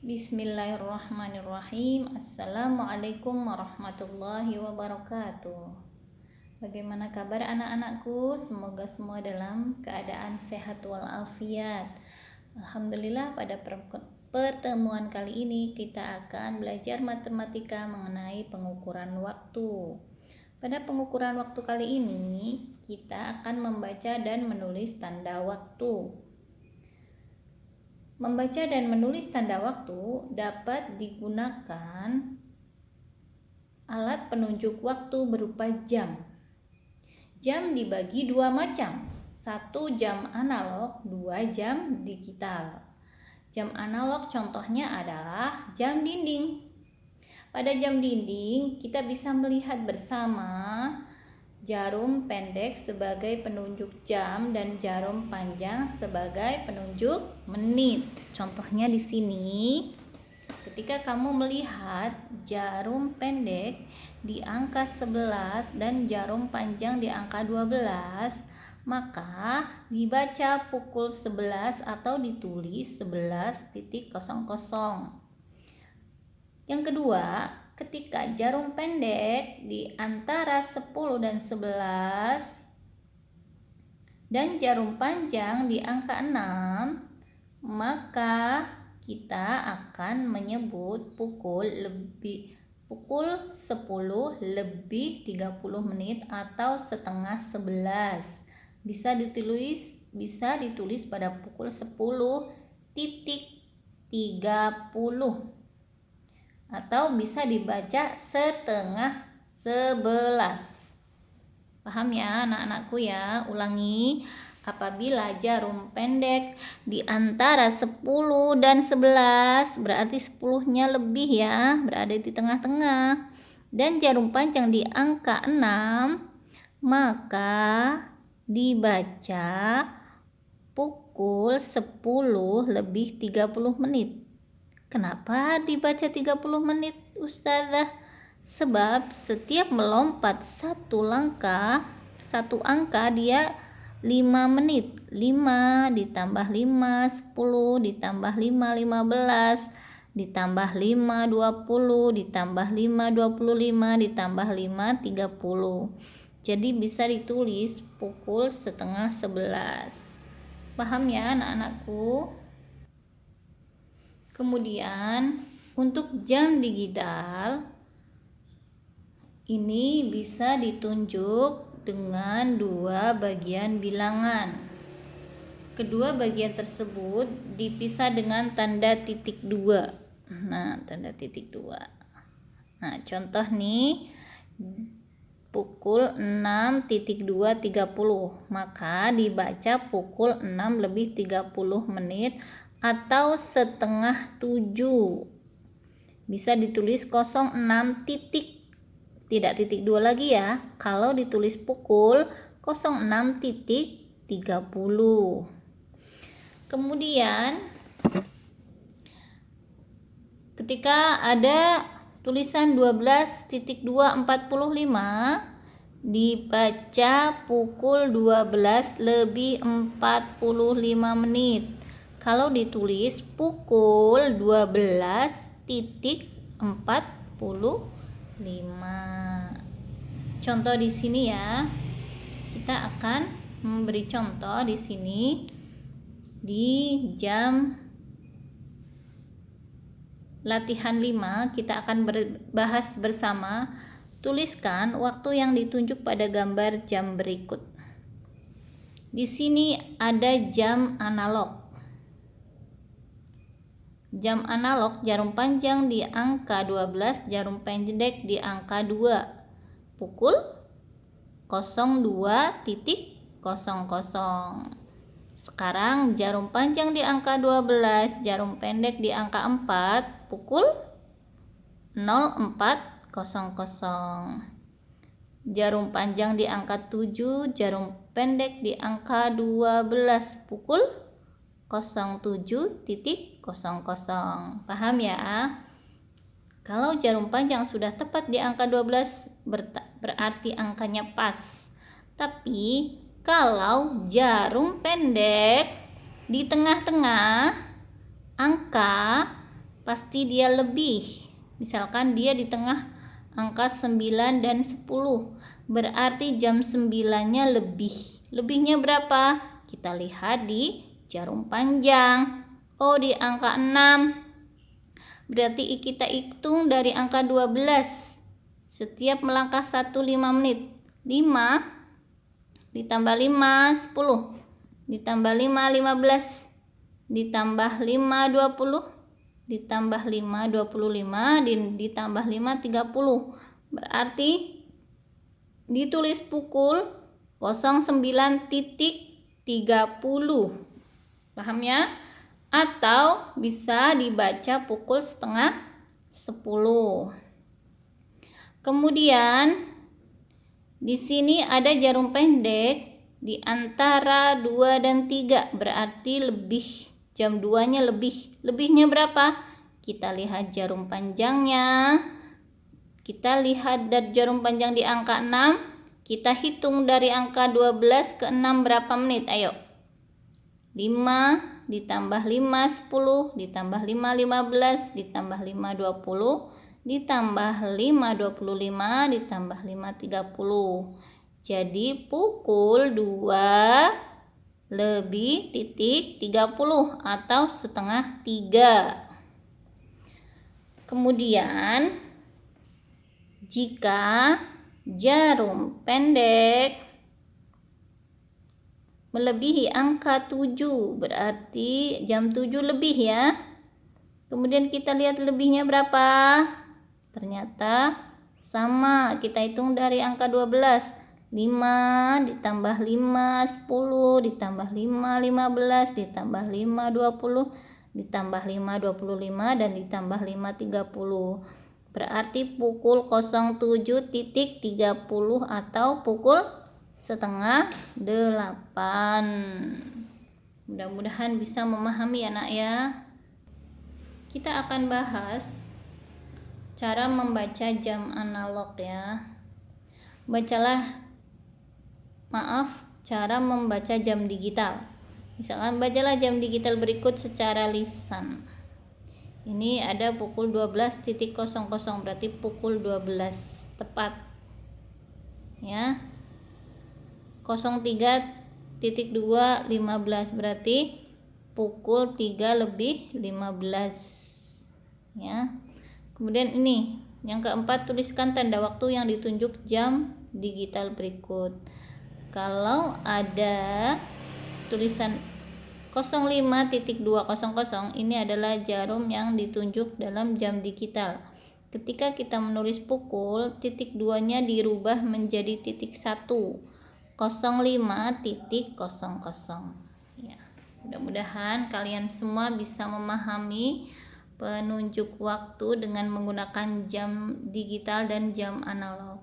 Bismillahirrahmanirrahim. Assalamualaikum warahmatullahi wabarakatuh. Bagaimana kabar anak-anakku? Semoga semua dalam keadaan sehat walafiat. Alhamdulillah, pada pertemuan kali ini kita akan belajar matematika mengenai pengukuran waktu. Pada pengukuran waktu kali ini kita akan membaca dan menulis tanda waktu. Membaca dan menulis tanda waktu dapat digunakan alat penunjuk waktu berupa jam. Jam dibagi dua macam, 1 jam analog, 2 jam digital. Jam analog contohnya adalah jam dinding. Pada jam dinding kita bisa melihat bersama jarum pendek sebagai penunjuk jam dan jarum panjang sebagai penunjuk menit. Contohnya di sini, ketika kamu melihat jarum pendek di angka 11 dan jarum panjang di angka 12, maka dibaca pukul 11 atau ditulis 11.00. Yang kedua, ketika jarum pendek di antara 10 dan 11 dan jarum panjang di angka 6, maka kita akan menyebut pukul 10 lebih 30 menit atau setengah 11. Bisa ditulis pada pukul 10.30 atau bisa dibaca setengah 11. Paham ya anak-anakku ya? Ulangi, apabila jarum pendek di antara 10 dan 11, berarti 10-nya lebih ya, berada di tengah-tengah, dan jarum panjang di angka 6, maka dibaca pukul 10 lebih 30 menit. Kenapa dibaca 30 menit, Ustazah? Sebab setiap melompat satu angka dia 5 menit. 5 ditambah 5, 10 ditambah 5, 15 ditambah 5, 20 ditambah 5, 25 ditambah 5, 30. Jadi bisa ditulis pukul setengah 11. Paham ya anak-anakku? Kemudian untuk jam digital ini bisa ditunjuk dengan dua bagian bilangan. Kedua bagian tersebut dipisah dengan tanda titik 2. Nah, tanda titik 2. Nah, contoh nih pukul 6.2.30, maka dibaca pukul 6 lebih 30 menit atau setengah 7. Bisa ditulis 06 titik, tidak titik 2 lagi ya, kalau ditulis pukul 06.30. Kemudian ketika ada tulisan 12.245, dibaca pukul 12 lebih 45 menit. Kalau ditulis pukul 12.45. Contoh di sini ya. Kita akan memberi contoh di sini di jam latihan 5 kita akan bahas bersama. Tuliskan waktu yang ditunjuk pada gambar jam berikut. Di sini ada jam analog. Jam analog jarum panjang di angka 12, jarum pendek di angka 2. Pukul 02.00. Sekarang jarum panjang di angka 12, jarum pendek di angka 4, pukul 04.00. Jarum panjang di angka 7, jarum pendek di angka 12, pukul 07.00. Paham ya? Kalau jarum panjang sudah tepat di angka 12 berarti angkanya pas. Tapi kalau jarum pendek di tengah-tengah angka pasti dia lebih. Misalkan dia di tengah angka 9 dan 10, berarti jam 9-nya lebih. Lebihnya berapa? Kita lihat di jarum panjang. Oh, di angka 6. Berarti kita hitung dari angka 12. Setiap melangkah 1 5 menit. 5 ditambah 5 10, ditambah 5 15, ditambah 5 20, ditambah 5 25, ditambah 5 30. Berarti ditulis pukul 09.30. Paham ya? Atau bisa dibaca pukul setengah 10. Kemudian di sini ada jarum pendek di antara 2 dan 3, berarti lebih. Jam 2-nya lebih. Lebihnya berapa? Kita lihat jarum panjangnya. Kita lihat dari jarum panjang di angka 6. Kita hitung dari angka 12 ke 6 berapa menit? Ayo. 5 ditambah 5 10, ditambah 5 15, ditambah 5 20, ditambah 5 25, ditambah 5 30. Jadi pukul 2 lebih titik 30 atau setengah 3. Kemudian jika jarum pendek melebihi angka 7, berarti jam 7 lebih ya. Kemudian kita lihat lebihnya berapa? Ternyata sama, kita hitung dari angka 12. 5 ditambah 5 10, ditambah 5 15, ditambah 5 20, ditambah 5 25, dan ditambah 5 30. Berarti pukul 07.30 atau pukul setengah 8. Mudah-mudahan bisa memahami ya nak ya. Kita akan bahas cara membaca jam analog ya. Cara membaca jam digital. Misalkan bacalah jam digital berikut secara lisan. Ini ada pukul 12.00, berarti pukul 12 tepat ya. 03.215 berarti pukul 3 lebih 15 ya. Kemudian ini yang keempat, tuliskan tanda waktu yang ditunjuk jam digital berikut. Kalau ada tulisan 05.200, ini adalah jarum yang ditunjuk dalam jam digital. Ketika kita menulis pukul, titik 2-nya dirubah menjadi titik 1, 05.00 ya. Mudah-mudahan kalian semua bisa memahami penunjuk waktu dengan menggunakan jam digital dan jam analog.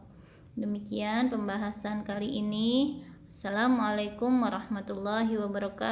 Demikian pembahasan kali ini. Assalamualaikum warahmatullahi wabarakatuh.